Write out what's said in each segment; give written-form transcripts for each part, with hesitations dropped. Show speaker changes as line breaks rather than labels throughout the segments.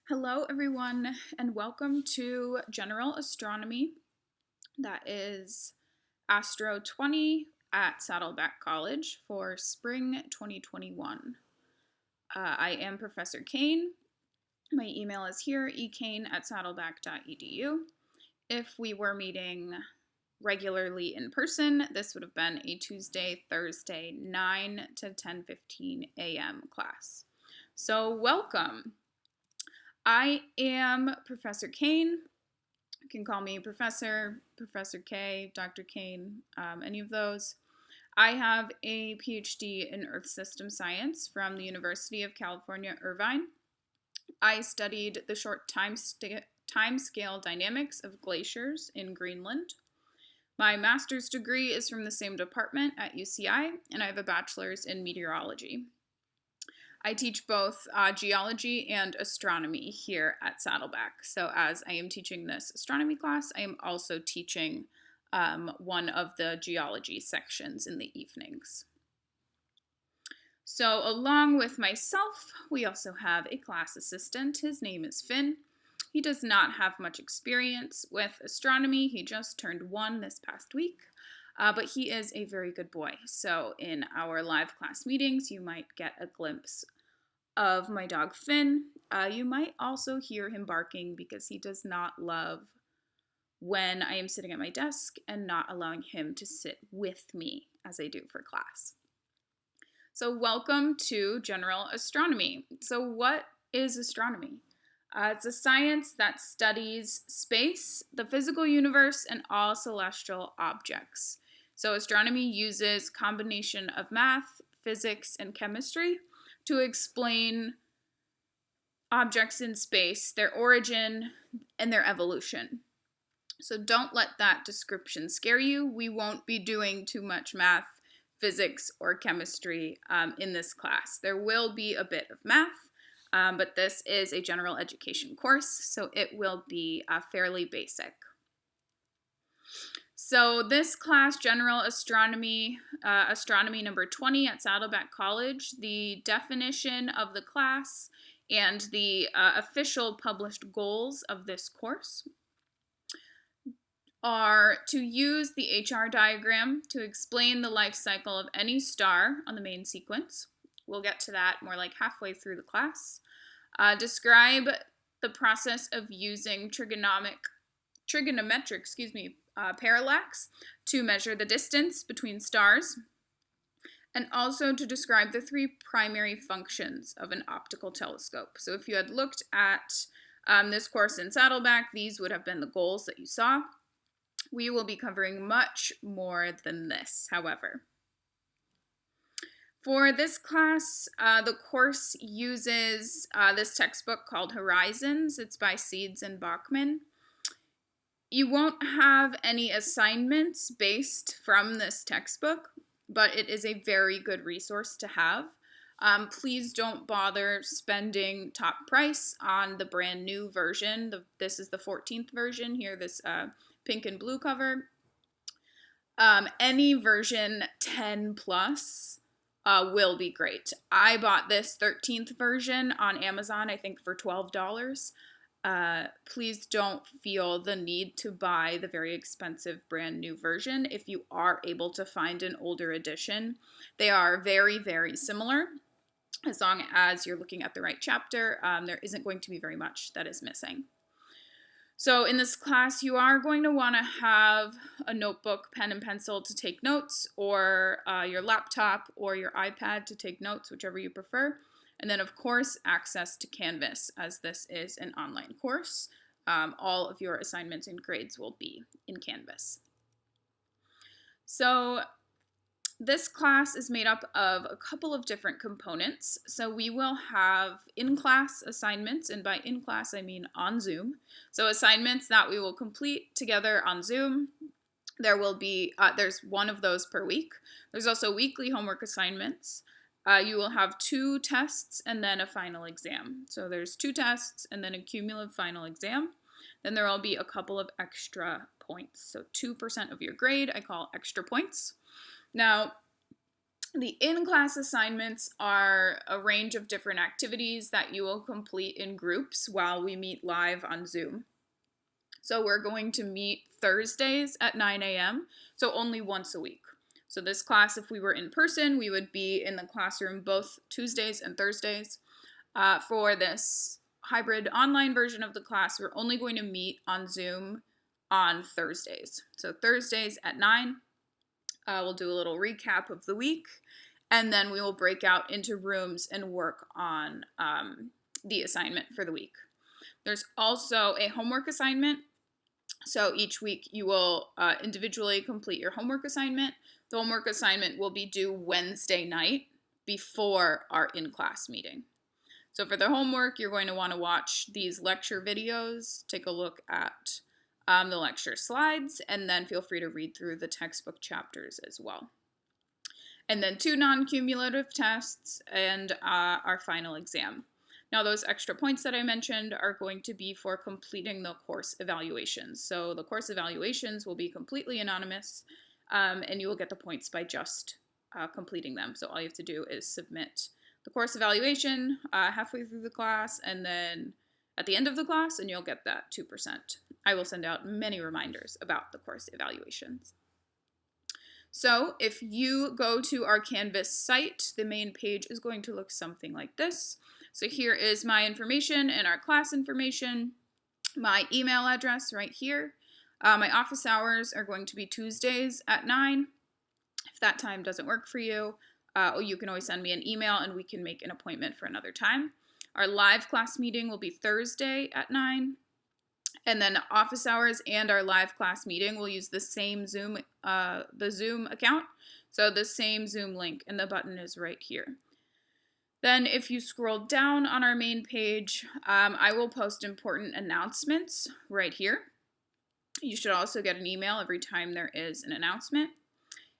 Hello, everyone, and welcome to General Astronomy. That is ASTRO20 at Saddleback College for spring 2021. I am Professor Kane. My email is here, ekane@saddleback.edu. If we were meeting regularly in person, this would have been a Tuesday, Thursday, 9 to 10:15 a.m. class. So welcome. I am Professor Kane. You can call me Professor, Professor K, Dr. Kane, any of those. I have a PhD in Earth System Science from the University of California, Irvine. I studied the short time scale dynamics of glaciers in Greenland. My master's degree is from the same department at UCI, and I have a bachelor's in meteorology. I teach both geology and astronomy here at Saddleback. So as I am teaching this astronomy class, I am also teaching one of the geology sections in the evenings. So along with myself, we also have a class assistant. His name is Finn. He does not have much experience with astronomy. He just turned 1 this past week. But he is a very good boy. So in our live class meetings, you might get a glimpse of my dog Finn. You might also hear him barking because he does not love when I am sitting at my desk and not allowing him to sit with me as I do for class. So welcome to General Astronomy. So what is astronomy? It's a science that studies space, the physical universe, and all celestial objects. So astronomy uses combination of math, physics, and chemistry to explain objects in space, their origin, and their evolution. So don't let that description scare you. We won't be doing too much math, physics, or chemistry in this class. There will be a bit of math, but this is a general education course, so it will be fairly basic. So this class, General Astronomy, Astronomy number 20 at Saddleback College, the definition of the class and the official published goals of this course are to use the HR diagram to explain the life cycle of any star on the main sequence. We'll get to that more like halfway through the class. Describe the process of using trigonometric parallax to measure the distance between stars, and also to describe the 3 primary functions of an optical telescope. So if you had looked at this course in Saddleback, these would have been the goals that you saw. We will be covering much more than this, however. For this class, the course uses this textbook called Horizons. It's by Seeds and Bachman. You won't have any assignments based from this textbook, but it is a very good resource to have. Please don't bother spending top price on the brand new version. This is the 14th version here, this pink and blue cover. Any version 10 plus will be great. I bought this 13th version on Amazon, I think for $12. Please don't feel the need to buy the very expensive brand new version if you are able to find an older edition. They are very, very similar. As long as you're looking at the right chapter, there isn't going to be very much that is missing. So in this class, you are going to want to have a notebook, pen and pencil to take notes, or your laptop or your iPad to take notes, whichever you prefer. And then, of course, access to Canvas, as this is an online course. All of your assignments and grades will be in Canvas. So this class is made up of a couple of different components. So we will have in-class assignments, and by in-class I mean on Zoom. So assignments that we will complete together on Zoom. There will be, there's one of those per week. There's also weekly homework assignments. You will have 2 tests and then a final exam. So there's 2 tests and then a cumulative final exam. Then there will be a couple of extra points. So 2% of your grade I call extra points. Now, The in-class assignments are a range of different activities that you will complete in groups while we meet live on Zoom. So we're going to meet Thursdays at 9 a.m., so only once a week. So this class, if we were in person, we would be in the classroom both Tuesdays and Thursdays. For this hybrid online version of the class, we're only going to meet on Zoom on Thursdays. So Thursdays at 9, we'll do a little recap of the week, and then we will break out into rooms and work on the assignment for the week. There's also a homework assignment. So each week you will individually complete your homework assignment. The homework assignment will be due Wednesday night before our in-class meeting. So for the homework, you're going to want to watch these lecture videos, take a look at the lecture slides, and then feel free to read through the textbook chapters as well. And then 2 non-cumulative tests and our final exam. Now those extra points that I mentioned are going to be for completing the course evaluations. So the course evaluations will be completely anonymous, and you will get the points by just completing them. So all you have to do is submit the course evaluation halfway through the class and then at the end of the class, and you'll get that 2%. I will send out many reminders about the course evaluations. So if you go to our Canvas site, the main page is going to look something like this. So here is my information and our class information, my email address right here. My office hours are going to be Tuesdays at 9. If that time doesn't work for you, you can always send me an email and we can make an appointment for another time. Our live class meeting will be Thursday at 9. And then office hours and our live class meeting will use the same Zoom, the Zoom account. So the same Zoom link, and the button is right here. Then if you scroll down on our main page, I will post important announcements right here. You should also get an email every time there is an announcement.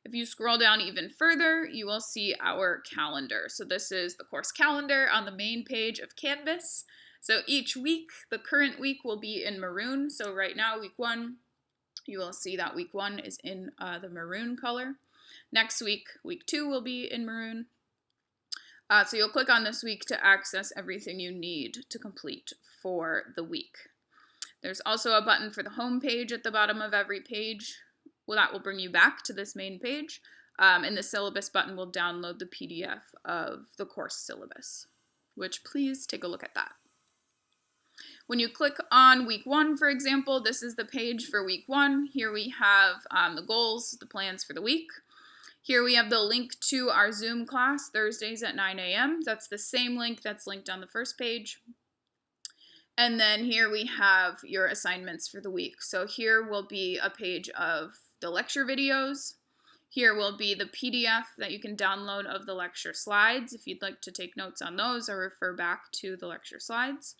If you scroll down even further, you will see our calendar. So this is the course calendar on the main page of Canvas. So each week, the current week will be in maroon. So right now, week 1, you will see that week 1 is in the maroon color. Next week, week 2 will be in maroon. So you'll click on this week to access everything you need to complete for the week. There's also a button for the home page at the bottom of every page. Well, that will bring you back to this main page. And the syllabus button will download the PDF of the course syllabus, which please take a look at that. When you click on week 1, for example, this is the page for week 1. Here we have the goals, the plans for the week. Here we have the link to our Zoom class, Thursdays at 9 a.m. That's the same link that's linked on the first page. And then here we have your assignments for the week. So here will be a page of the lecture videos. Here will be the PDF that you can download of the lecture slides if you'd like to take notes on those or refer back to the lecture slides.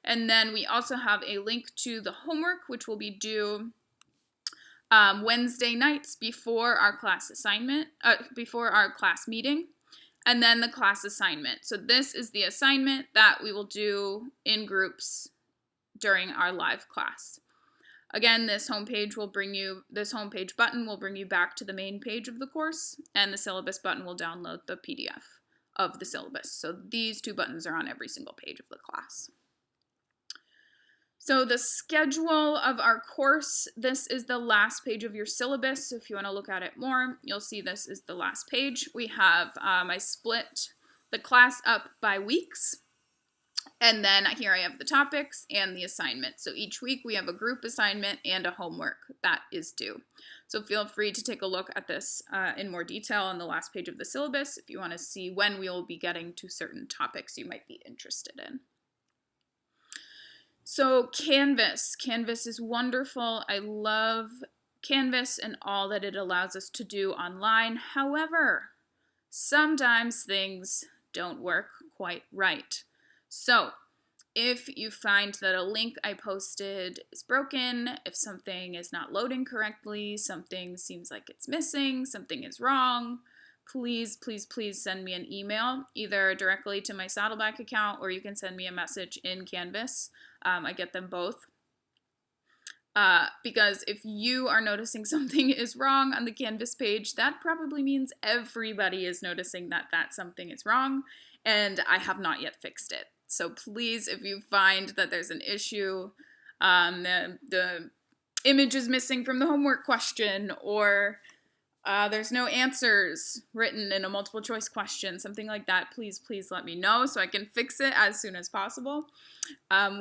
And then we also have a link to the homework, which will be due Wednesday nights before our class assignment, before our class meeting, and then the class assignment. So this is the assignment that we will do in groups during our live class. Again, this homepage button will bring you back to the main page of the course, and the syllabus button will download the PDF of the syllabus. So these 2 buttons are on every single page of the class. So the schedule of our course, this is the last page of your syllabus. So if you want to look at it more, you'll see this is the last page. We have, I split the class up by weeks. And then here I have the topics and the assignment. So each week we have a group assignment and a homework that is due. So feel free to take a look at this in more detail on the last page of the syllabus if you want to see when we will be getting to certain topics you might be interested in. So Canvas. Canvas is wonderful. I love Canvas and all that it allows us to do online. However, sometimes things don't work quite right. So if you find that a link I posted is broken, if something is not loading correctly, something seems like it's missing, something is wrong, please, please, please send me an email, either directly to my Saddleback account or you can send me a message in Canvas. I get them both. Because if you are noticing something is wrong on the Canvas page, that probably means everybody is noticing that something is wrong, and I have not yet fixed it. So please, if you find that there's an issue, the image is missing from the homework question, or there's no answers written in a multiple choice question, something like that, please let me know so I can fix it as soon as possible.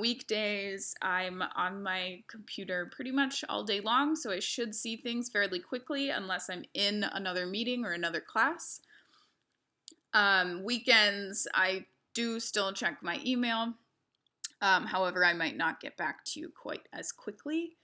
Weekdays, I'm on my computer pretty much all day long, so I should see things fairly quickly unless I'm in another meeting or another class. Weekends, I do still check my email. However, I might not get back to you quite as quickly.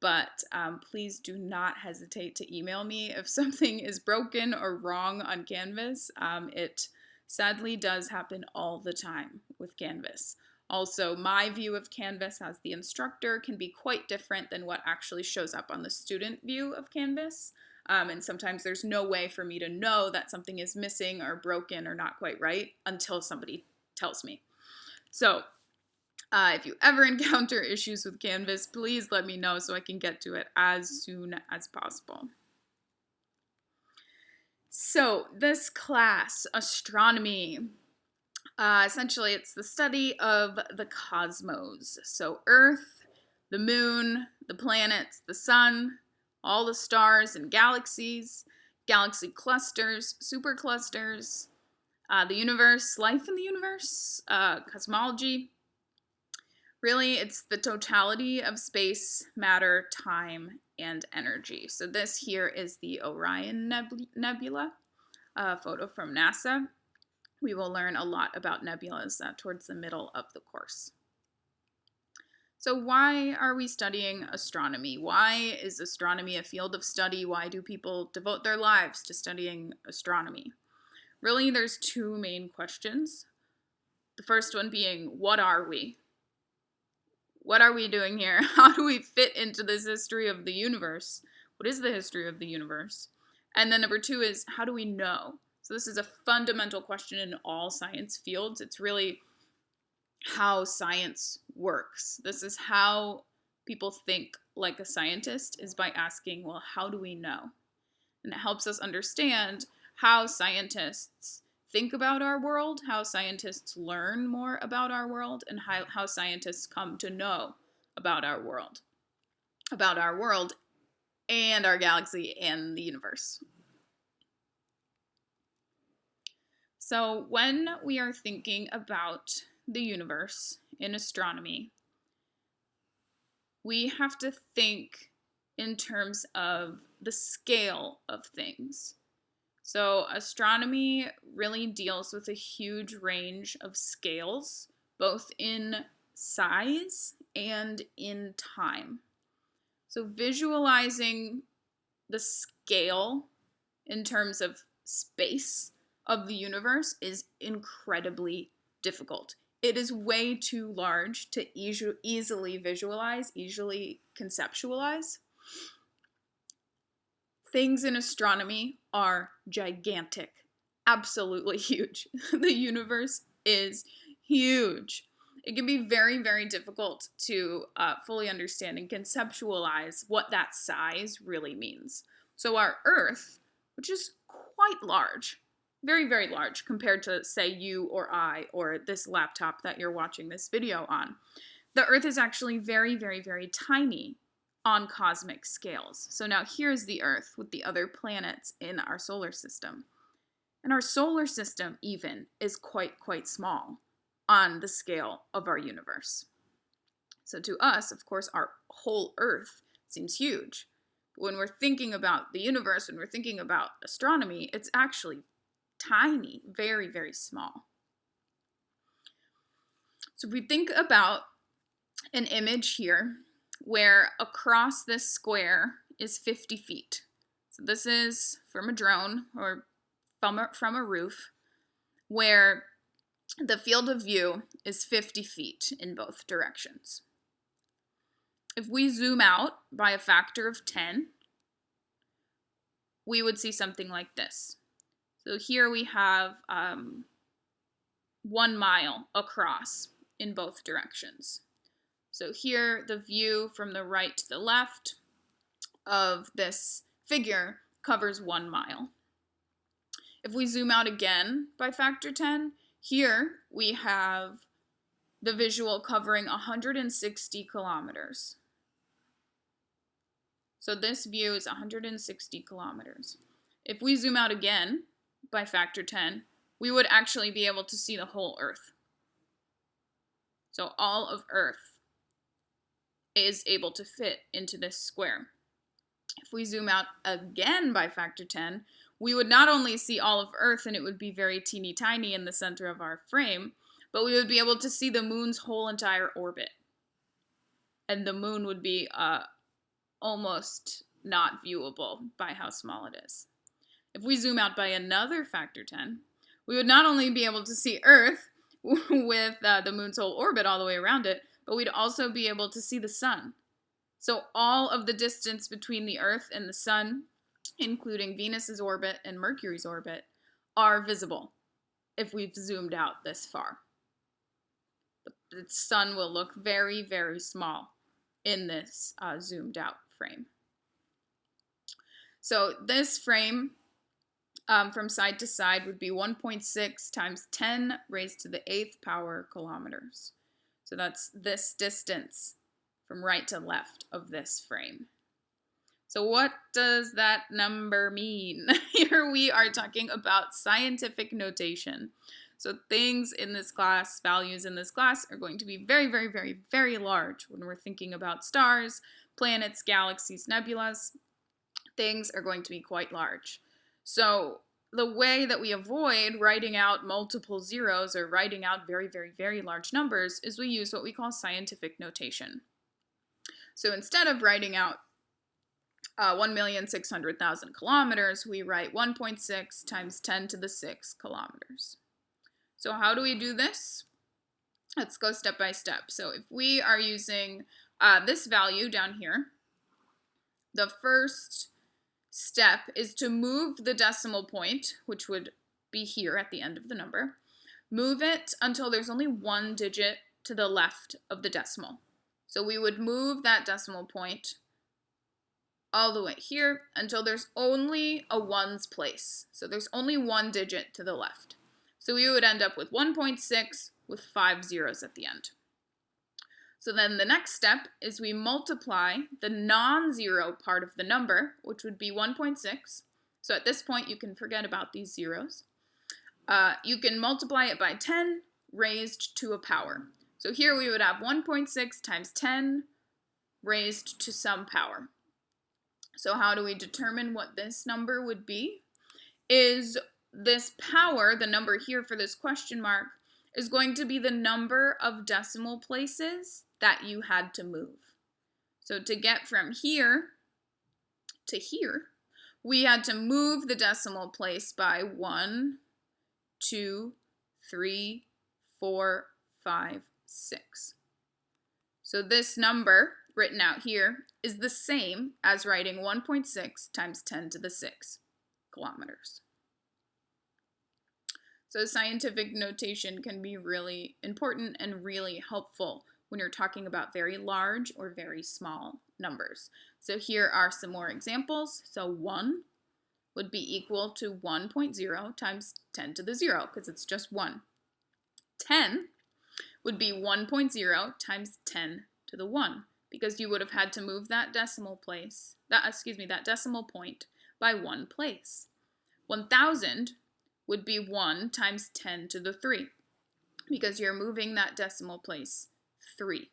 But please do not hesitate to email me if something is broken or wrong on Canvas. It sadly does happen all the time with Canvas. Also, my view of Canvas as the instructor can be quite different than what actually shows up on the student view of Canvas. And sometimes there's no way for me to know that something is missing or broken or not quite right until somebody tells me. So if you ever encounter issues with Canvas, please let me know so I can get to it as soon as possible. So this class, astronomy, essentially it's the study of the cosmos. So Earth, the moon, the planets, the sun, all the stars and galaxies, galaxy clusters, superclusters, the universe, life in the universe, cosmology. Really, it's the totality of space, matter, time, and energy. So this here is the Orion Nebula, a photo from NASA. We will learn a lot about nebulas towards the middle of the course. So why are we studying astronomy? Why is astronomy a field of study? Why do people devote their lives to studying astronomy? Really, there's two main questions. The first one being, what are we? What are we doing here? How do we fit into this history of the universe? What is the history of the universe? And then number two is, how do we know? So this is a fundamental question in all science fields. It's really how science works. This is how people think like a scientist, is by asking, well, how do we know? And it helps us understand how scientists think about our world, how scientists learn more about our world, and how scientists come to know about our world and our galaxy and the universe. So when we are thinking about the universe in astronomy, we have to think in terms of the scale of things. So astronomy really deals with a huge range of scales, both in size and in time. So visualizing the scale in terms of space of the universe is incredibly difficult. It is way too large to easily visualize, easily conceptualize. Things in astronomy are gigantic, absolutely huge. The universe is huge. It can be very, very difficult to fully understand and conceptualize what that size really means. So our Earth, which is quite large, very, very large compared to, say, you or I or this laptop that you're watching this video on, the Earth is actually very, very, very tiny on cosmic scales. So now here's the Earth with the other planets in our solar system. And our solar system even is quite small on the scale of our universe. So to us, of course, our whole Earth seems huge. But when we're thinking about the universe, when we're thinking about astronomy, it's actually tiny, very, very small. So if we think about an image here where across this square is 50 feet. So this is from a drone or from a roof where the field of view is 50 feet in both directions. If we zoom out by a factor of 10, we would see something like this. So here we have 1 mile across in both directions. So here, the view from the right to the left of this figure covers 1 mile. If we zoom out again by factor 10, here we have the visual covering 160 kilometers. So this view is 160 kilometers. If we zoom out again by factor 10, we would actually be able to see the whole Earth. So all of Earth is able to fit into this square. If we zoom out again by factor 10, we would not only see all of Earth, and it would be very teeny tiny in the center of our frame, but we would be able to see the moon's whole entire orbit. And the moon would be almost not viewable by how small it is. If we zoom out by another factor 10, we would not only be able to see Earth with the moon's whole orbit all the way around it, but we'd also be able to see the sun. So all of the distance between the Earth and the sun, including Venus's orbit and Mercury's orbit, are visible if we've zoomed out this far. The sun will look very, very small in this zoomed out frame. So this frame from side to side would be 1.6 times 10 raised to the 8th power kilometers. So that's this distance from right to left of this frame. So what does that number mean? Here we are talking about scientific notation. So things in this class, values in this class, are going to be very, very, very, very large when we're thinking about stars, planets, galaxies, nebulas. Things are going to be quite large. So the way that we avoid writing out multiple zeros or writing out very, very, very large numbers is we use what we call scientific notation. So instead of writing out 1,600,000 kilometers, we write 1.6 times 10 to the 6 kilometers. So how do we do this? Let's go step by step. So if we are using this value down here, the first step is to move the decimal point, which would be here at the end of the number, move it until there's only one digit to the left of the decimal. So we would move that decimal point all the way here until there's only a ones place. So there's only one digit to the left. So we would end up with 1.6 with 5 zeros at the end. So then the next step is we multiply the non-zero part of the number, which would be 1.6. So at this point, you can forget about these zeros. You can multiply it by 10 raised to a power. So here we would have 1.6 times 10 raised to some power. So how do we determine what this number would be? Is this power, the number here for this question mark, is going to be the number of decimal places that you had to move. So to get from here to here, we had to move the decimal place by 1, 2, 3, 4, 5, 6. So this number written out here is the same as writing 1.6 times 10 to the 6 kilometers. So scientific notation can be really important and really helpful when you're talking about very large or very small numbers. So here are some more examples. So 1 would be equal to 1.0 times 10 to the 0, because it's just 1. 10 would be 1.0 times 10 to the 1, because you would have had to move that decimal place, that decimal point by 1 place. 1,000 would be 1 times 10 to the 3, because you're moving that decimal place 3.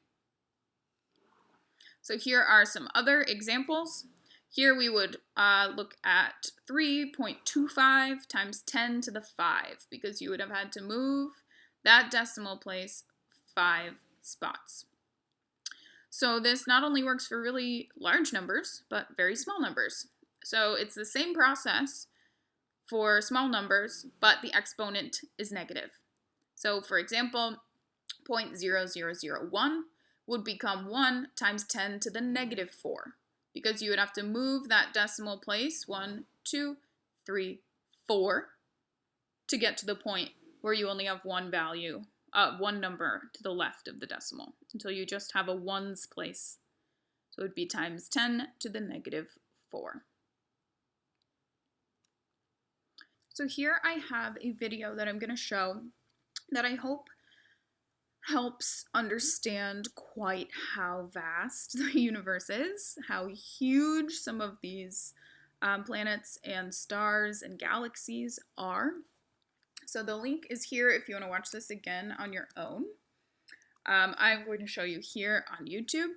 So here are some other examples. Here we would look at 3.25 times 10 to the 5, because you would have had to move that decimal place 5 spots. So this not only works for really large numbers, but very small numbers. So it's the same process for small numbers, but the exponent is negative. So for example, 0.0001 would become 1 times 10 to the negative 4, because you would have to move that decimal place 1, 2, 3, 4 to get to the point where you only have one value one number to the left of the decimal until you just have a ones place. So it would be times 10 to the negative 4. So here I have a video that I'm going to show that I hope helps understand quite how vast the universe is, how huge some of these planets and stars and galaxies are. So the link is here if you want to watch this again on your own. I'm going to show you here on YouTube.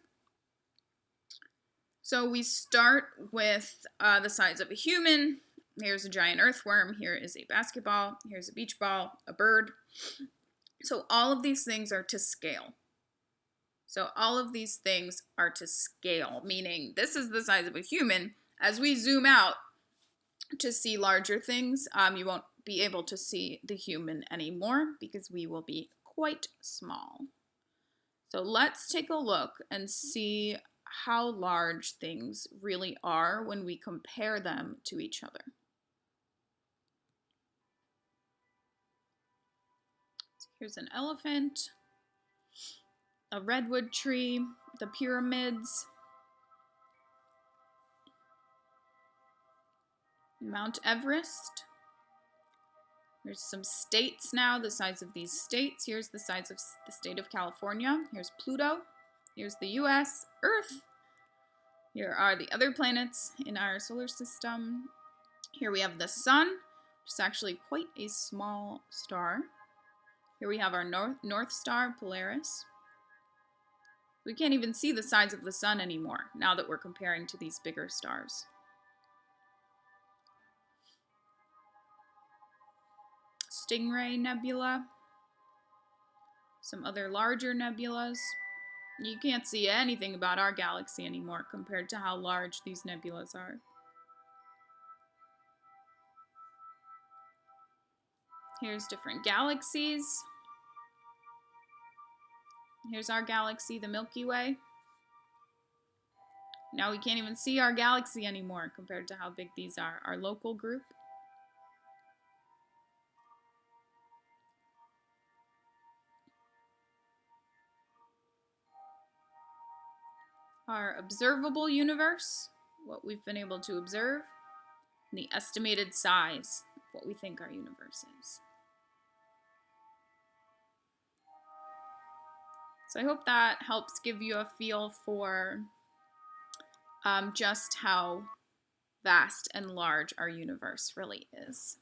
So we start with the size of a human. Here's a giant earthworm. Here is a basketball. Here's a beach ball, a bird. So all of these things are to scale. So all of these things are to scale, meaning this is the size of a human. As we zoom out to see larger things, you won't be able to see the human anymore because we will be quite small. So let's take a look and see how large things really are when we compare them to each other. So here's an elephant, a redwood tree, the pyramids, Mount Everest. There's some states now, the size of these states. Here's the size of the state of California. Here's Pluto. Here's the US, Earth. Here are the other planets in our solar system. Here we have the sun, which is actually quite a small star. Here we have our North Star, Polaris. We can't even see the size of the sun anymore now that we're comparing to these bigger stars. Stingray Nebula, some other larger nebulas. You can't see anything about our galaxy anymore compared to how large these nebulas are. Here's different galaxies. Here's our galaxy, the Milky Way. Now we can't even see our galaxy anymore compared to how big these are. Our local group. Our observable universe, what we've been able to observe, and the estimated size of what we think our universe is. So I hope that helps give you a feel for just how vast and large our universe really is.